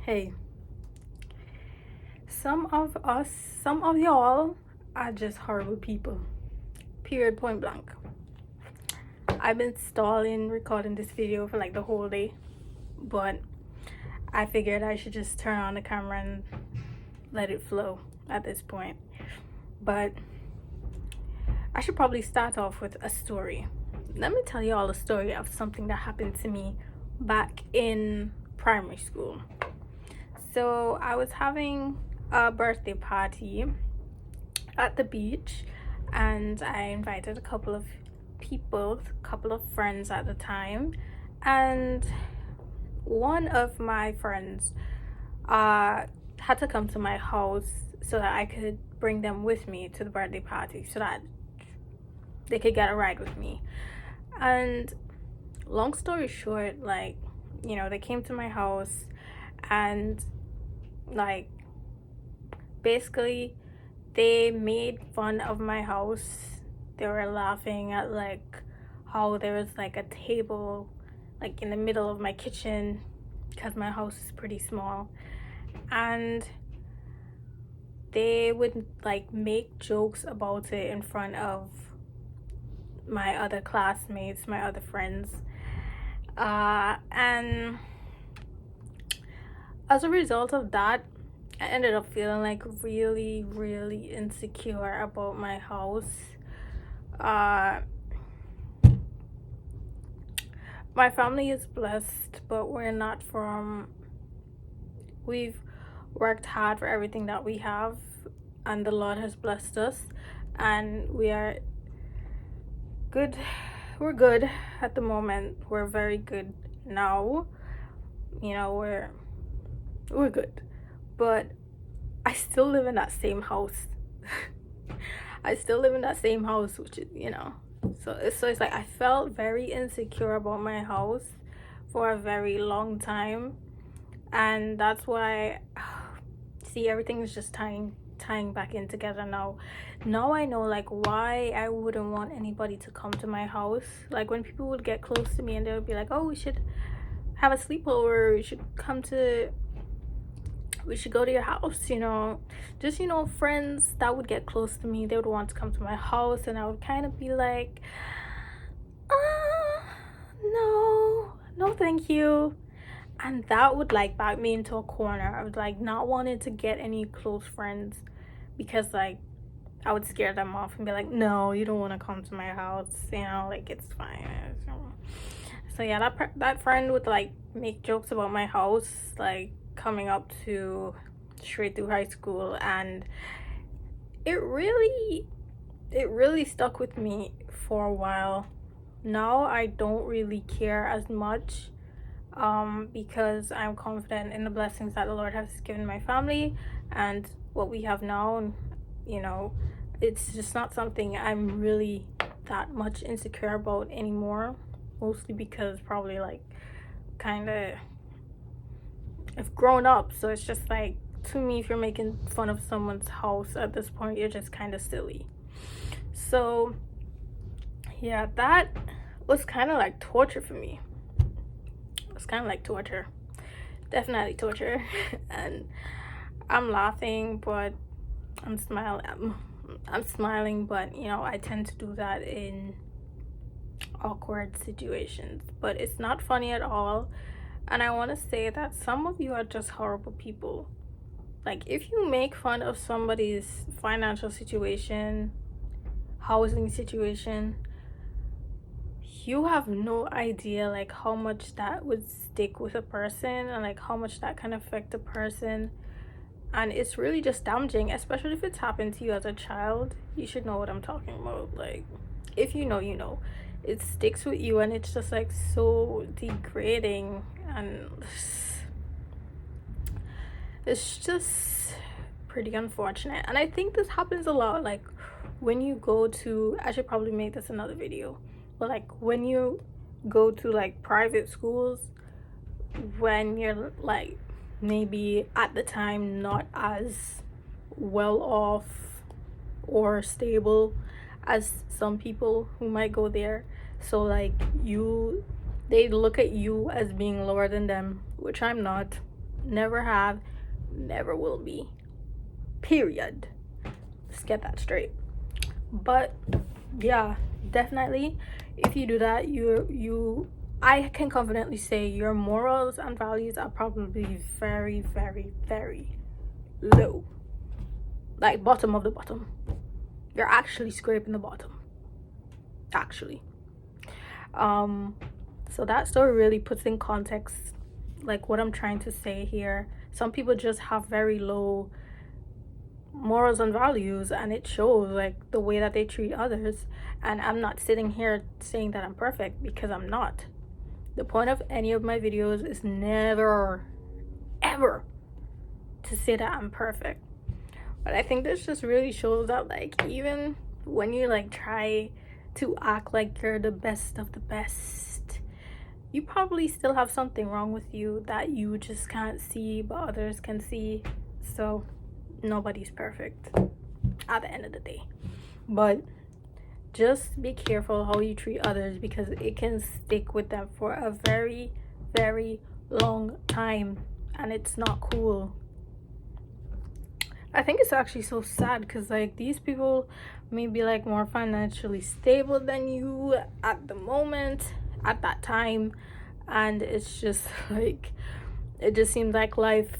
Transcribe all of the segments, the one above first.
Hey, some of y'all are just horrible people. Period, point blank. I've been stalling recording this video for like the whole day, but I figured I should just turn on the camera and let it flow at this point. But I should probably start off with a story. Let me tell you all a story of something that happened to me back in primary school. So I was having a birthday party at the beach, and I invited a couple of people, a couple of friends at the time, and one of my friends had to come to my house so that I could bring them with me to the birthday party so that they could get a ride with me. And long story short, they came to my house and like basically they made fun of my house. They were laughing at like how there was like a table like in the middle of my kitchen because my house is pretty small, and they would like make jokes about it in front of my other classmates, my other friends, and as a result of that, I ended up feeling like really, really insecure about my house. Uh, my family is blessed, but we've worked hard for everything that we have, and the Lord has blessed us, and we are good. We're good at the moment. We're very good now. We're good. But I still live in that same house. I still live in that same house, which is, so it's like I felt very insecure about my house for a very long time, and that's why see, everything is just tying back in together now. Now I know like why I wouldn't want anybody to come to my house. Like when people would get close to me and they would be like, "Oh, we should have a sleepover. We should go to your house," just friends that would get close to me, they would want to come to my house, and I would kind of be like, no thank you. And that would like back me into a corner. I was like not wanting to get any close friends because like I would scare them off and be like, no, you don't want to come to my house, like it's fine. So yeah, that friend would like make jokes about my house like coming up to straight through high school, and it really stuck with me for a while. Now I don't really care as much because I'm confident in the blessings that the Lord has given my family and what we have now. And it's just not something I'm really that much insecure about anymore, mostly because probably like kind of I've grown up, so it's just like, to me, if you're making fun of someone's house at this point, you're just kind of silly. So yeah, that was kind of like torture for me. It was kind of like torture, definitely torture. And I'm laughing, but I'm smiling, but I tend to do that in awkward situations, but it's not funny at all. And I want to say that some of you are just horrible people. Like if you make fun of somebody's financial situation, housing situation, you have no idea like how much that would stick with a person and like how much that can affect a person. And it's really just damaging, especially if it's happened to you as a child. You should know what I'm talking about. Like if you know, it sticks with you, and it's just like so degrading, and it's just pretty unfortunate. And I think this happens a lot, like when you go to, I should probably make this another video, but like when you go to like private schools, when you're like maybe at the time not as well off or stable as some people who might go there, so like they look at you as being lower than them, which I'm not. never have, never will be. Period. Let's get that straight. But yeah, definitely, if you do that, I can confidently say your morals and values are probably very, very, very low. Like bottom of the bottom. You're actually scraping the bottom. Actually. So that story really puts in context like what I'm trying to say here. Some people just have very low morals and values, and it shows like the way that they treat others. And I'm not sitting here saying that I'm perfect, because I'm not. The point of any of my videos is never ever to say that I'm perfect. But I think this just really shows that like even when you like try to act like you're the best of the best, you probably still have something wrong with you that you just can't see but others can see. So nobody's perfect at the end of the day. But just be careful how you treat others, because it can stick with them for a very, very long time, and it's not cool. I think it's actually so sad, because like these people may be like more financially stable than you at the moment, at that time, and it's just like it just seems like life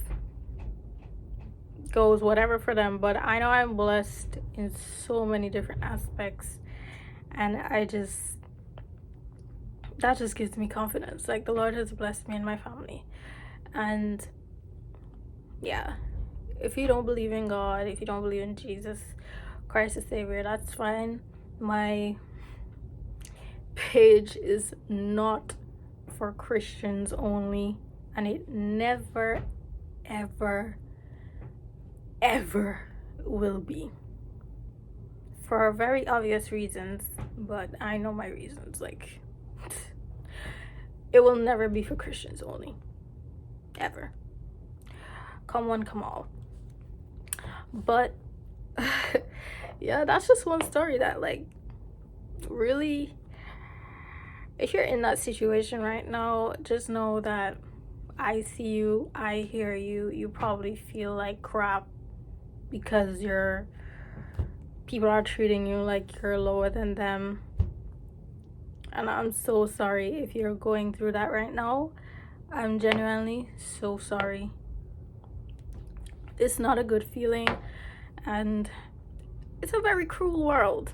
goes whatever for them. But I know I'm blessed in so many different aspects, and that just gives me confidence. Like the Lord has blessed me and my family. And yeah, if you don't believe in God, if you don't believe in Jesus Christ the Savior, that's fine. My page is not for Christians only, and it never ever ever will be, for very obvious reasons. But I know my reasons. Like it will never be for Christians only, ever. Come one, come all. But yeah, that's just one story that like really, if you're in that situation right now, just know that I see you, I hear you. You probably feel like crap because people are treating you like you're lower than them. And I'm so sorry if you're going through that right now. I'm genuinely so sorry. It's not a good feeling, and it's a very cruel world.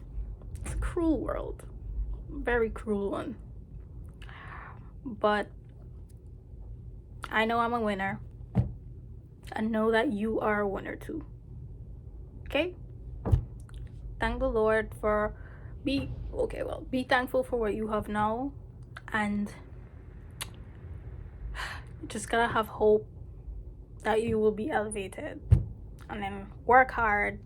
It's a cruel world. Very cruel one. But I know I'm a winner. I know that you are a winner too. Okay? Thank the Lord for be thankful for what you have now, and you just gotta have hope that you will be elevated, and then work hard,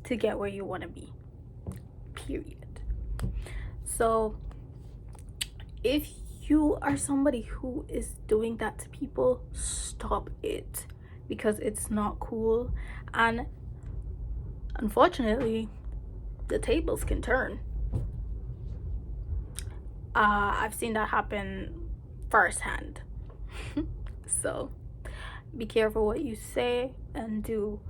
to get where you want to be. Period. So if you are somebody who is doing that to people, stop it, because it's not cool. And unfortunately, the tables can turn. I've seen that happen firsthand. So be careful what you say and do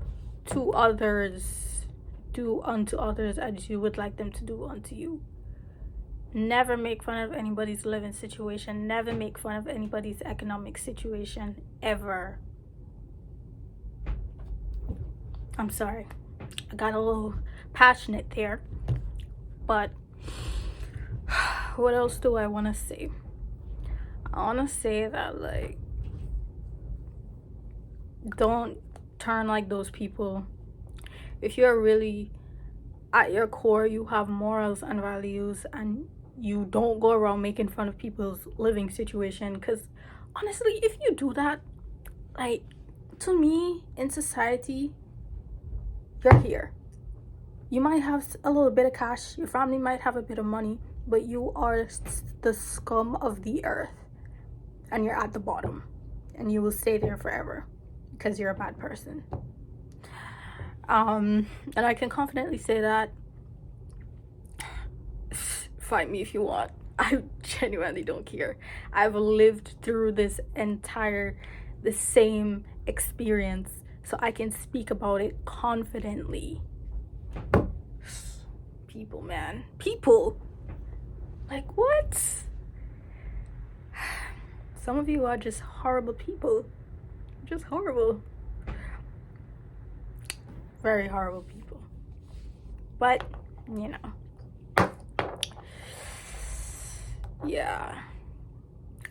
to others. Do unto others as you would like them to do unto you. Never make fun of anybody's living situation. Never make fun of anybody's economic situation, ever. I'm sorry, I got a little passionate there. But what else do I want to say? I want to say that, like, don't turn like those people. If you're really at your core, you have morals and values, and you don't go around making fun of people's living situation. Because honestly, if you do that, like, to me, in society, you're here. You might have a little bit of cash, your family might have a bit of money, but you are the scum of the earth, and you're at the bottom, and you will stay there forever because you're a bad person. And I can confidently say that. Fight me if you want. I genuinely don't care. I've lived through the same experience, so I can speak about it confidently. People, man. People. Like, what? Some of you are just horrible people. Just horrible. Very horrible people. But, you know. Yeah.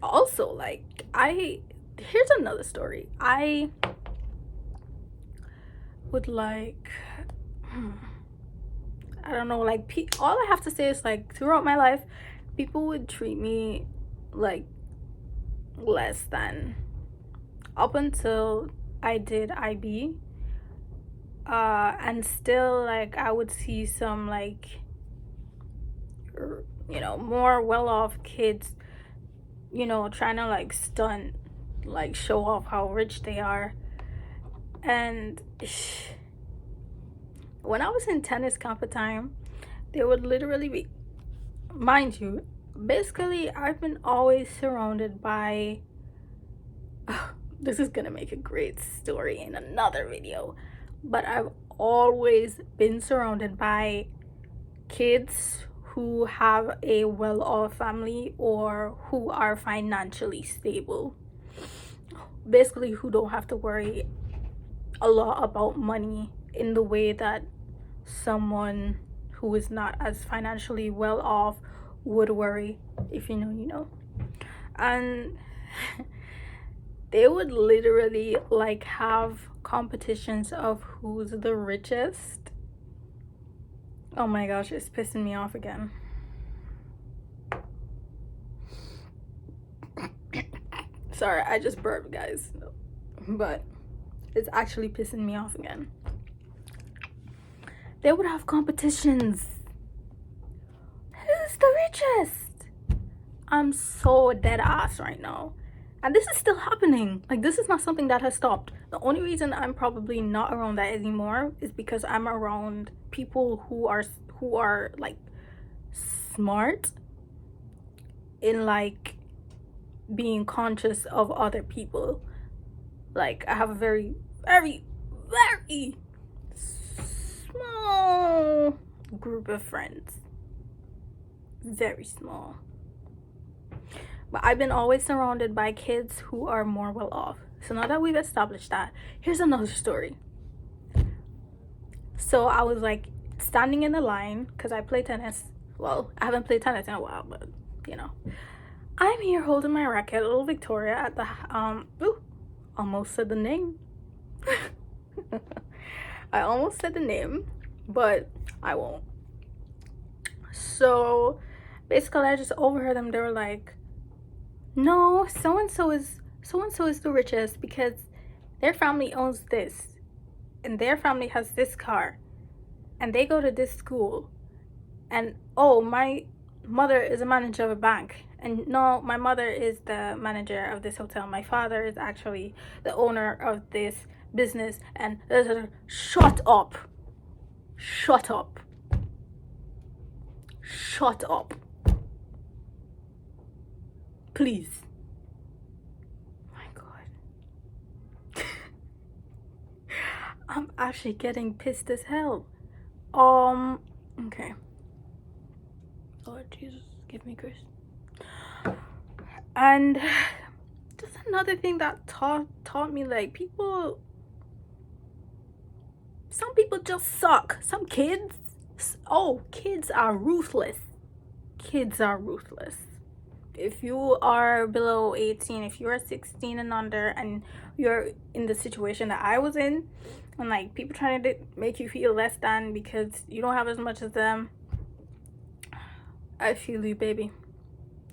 Also, like, here's another story. I would like, I don't know, like, all I have to say is, like, throughout my life, people would treat me like less than, up until I did IB, and still, like, I would see some, like, you know, more well-off kids, you know, trying to, like, stunt, like, show off how rich they are. And when I was in tennis camp at the time, there would literally be, mind you, basically I've been always surrounded by, this is gonna make a great story in another video, but I've always been surrounded by kids who have a well-off family or who are financially stable, basically who don't have to worry a lot about money in the way that someone who is not as financially well off would worry. If you know, you know. And they would literally, like, have competitions of who's the richest. Oh my gosh, it's pissing me off again. Sorry, I just burped, guys, but it's actually pissing me off again. They would have competitions. Who's the richest? I'm so dead ass right now. And this is still happening. Like, this is not something that has stopped. The only reason I'm probably not around that anymore is because I'm around people who are like smart in, like, being conscious of other people. Like, I have a very, very, very small group of friends. Very small. But I've been always surrounded by kids who are more well off. So now that we've established that, here's another story. So I was, like, standing in the line because I play tennis. Well, I haven't played tennis in a while, but you know. I'm here holding my racket, little Victoria, at the almost said the name. I almost said the name, but I won't. So basically I just overheard them. They were like, no, so and so is the richest because their family owns this and their family has this car and they go to this school, and oh, my mother is a manager of a bank, and no, my mother is the manager of this hotel, my father is actually the owner of this business, and shut up, please. My god. I'm actually getting pissed as hell. Okay. Lord Jesus, give me grace. And just another thing that taught me, like, some people just suck. Some kids, kids are ruthless. Kids are ruthless. If you are below 18, if you are 16 and under, and you're in the situation that I was in, and, like, people trying to make you feel less than because you don't have as much as them, I feel you, baby.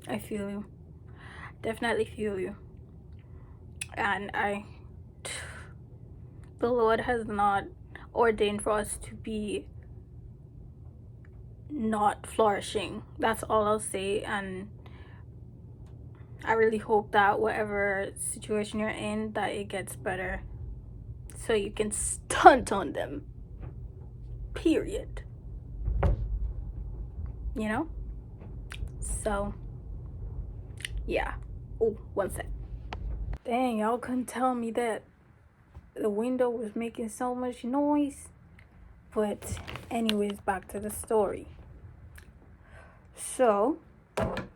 I feel you. Definitely feel you. And the Lord has not ordained for us to be not flourishing. That's all I'll say. And I really hope that whatever situation you're in, that it gets better so you can stunt on them. Period. You know? So Yeah. Oh, one sec. Dang, y'all couldn't tell me that the window was making so much noise. But anyways, back to the story. So, gotta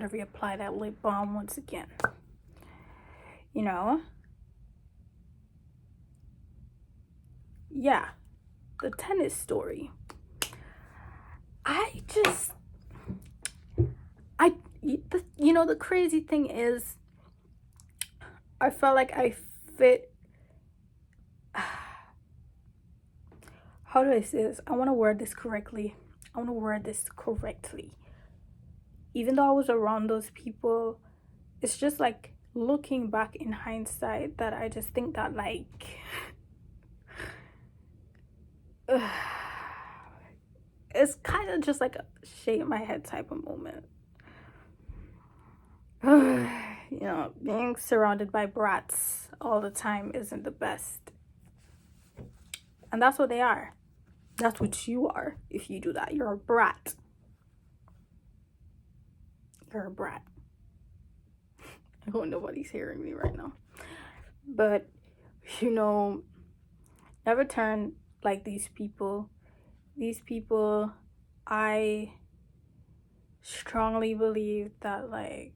reapply that lip balm once again. You know? Yeah. The tennis story. The crazy thing is, I felt like I fit. How do I say this? I want to word this correctly. Even though I was around those people, it's just like looking back in hindsight that I just think that, like, it's kind of just like a shake my head type of moment. Being surrounded by brats all the time isn't the best. And that's what they are. That's what you are if you do that. You're a brat. You're a brat. I hope nobody's hearing me right now. But, never turn like these people. These people, I strongly believe that, like,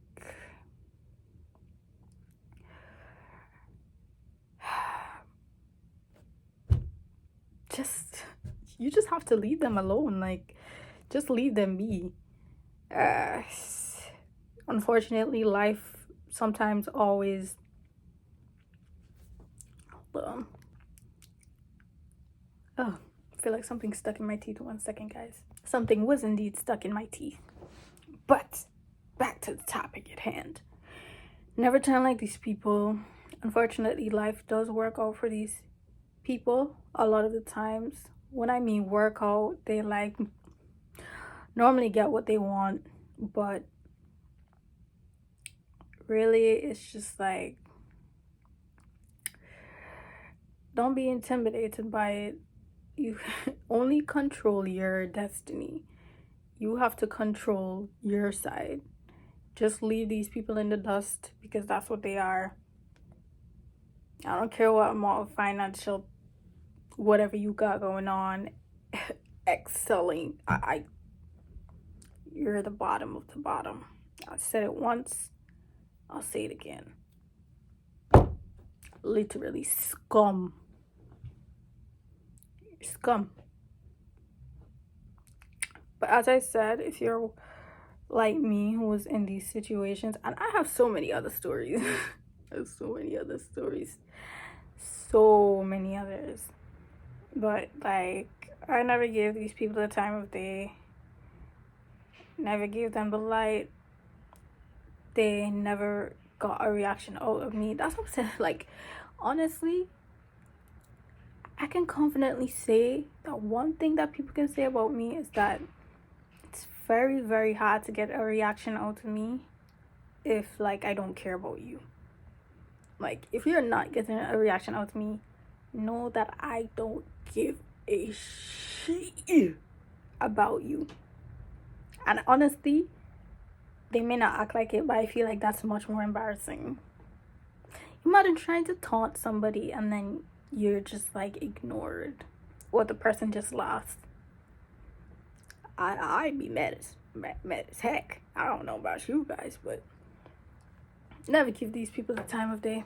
you just have to leave them alone. Like, just leave them be. Unfortunately, life sometimes always oh, I feel like something's stuck in my teeth. 1 second, guys. Something was indeed stuck in my teeth. But back to the topic at hand. Never turn like these people. Unfortunately, life does work out for these people a lot of the times. When I mean work out, they like normally get what they want, but really it's just like, don't be intimidated by it. You only control your destiny. You have to control your side. Just leave these people in the dust because that's what they are. I don't care what amount of financial whatever you got going on, excelling. You're the bottom of the bottom. I said it once, I'll say it again. Literally scum. Scum. But as I said, if you're like me who was in these situations, and I have so many other stories. So many others. But like, I never gave these people the time of day. Never gave them the light. They never got a reaction out of me. That's what I'm saying. Like, honestly, I can confidently say that one thing that people can say about me is that it's very, very hard to get a reaction out of me if, like, I don't care about you. Like, if you're not getting a reaction out of me, know that I don't give a shit about you. And honestly, they may not act like it, but I feel like that's much more embarrassing. Imagine trying to taunt somebody and then you're just like ignored, or the person just lost. I'd be mad as heck. I don't know about you guys, but never give these people the time of day.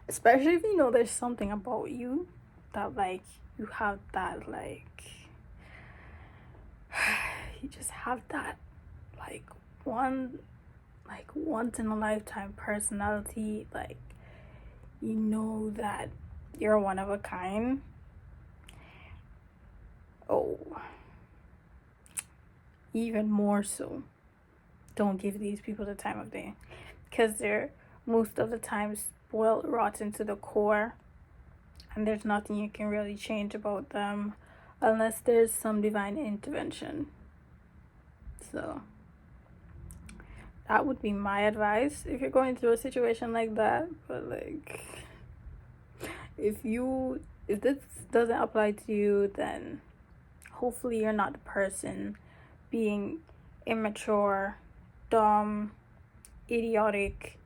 Especially if you know there's something about you that, like, you have that, like, you just have that, like, once in a lifetime personality. Like, you know that you're one of a kind. Oh, even more so, don't give these people the time of day, because they're most of the time spoiled rotten to the core, and there's nothing you can really change about them unless there's some divine intervention. So that would be my advice if you're going through a situation like that. But like, if this doesn't apply to you, then hopefully you're not the person being immature, dumb, idiotic,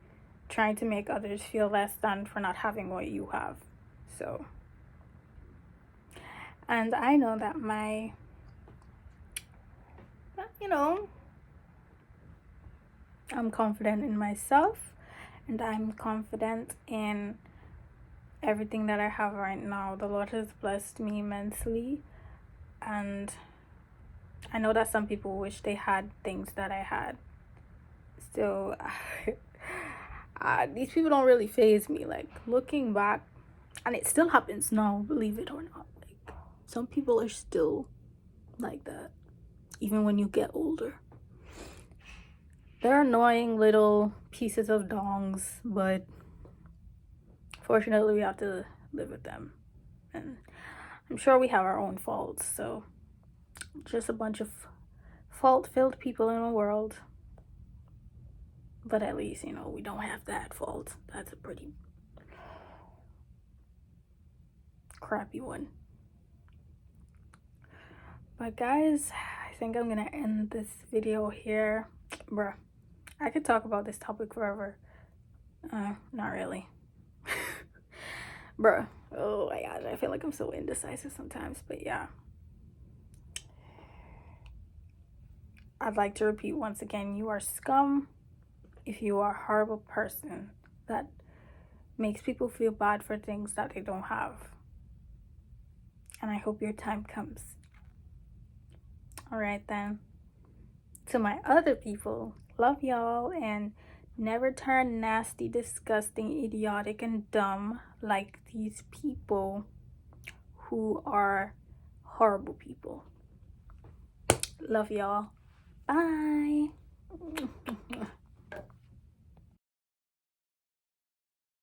trying to make others feel less than for not having what you have. So, and I know that I'm confident in myself, and I'm confident in everything that I have right now. The Lord has blessed me immensely, and I know that some people wish they had things that I had. So these people don't really faze me. Like, looking back, and it still happens now, believe it or not. Like, some people are still like that, even when you get older. They're annoying little pieces of dongs, but fortunately we have to live with them. And I'm sure we have our own faults, so just a bunch of fault-filled people in the world. But at least, we don't have that fault. That's a pretty crappy one. But guys, I think I'm gonna end this video here. Bruh, I could talk about this topic forever. Not really. Bruh, oh my god, I feel like I'm so indecisive sometimes. But yeah, I'd like to repeat once again, you are scum if you are a horrible person that makes people feel bad for things that they don't have. And I hope your time comes. All right then. To my other people, love y'all, and never turn nasty, disgusting, idiotic, and dumb like these people who are horrible people. Love y'all. Bye.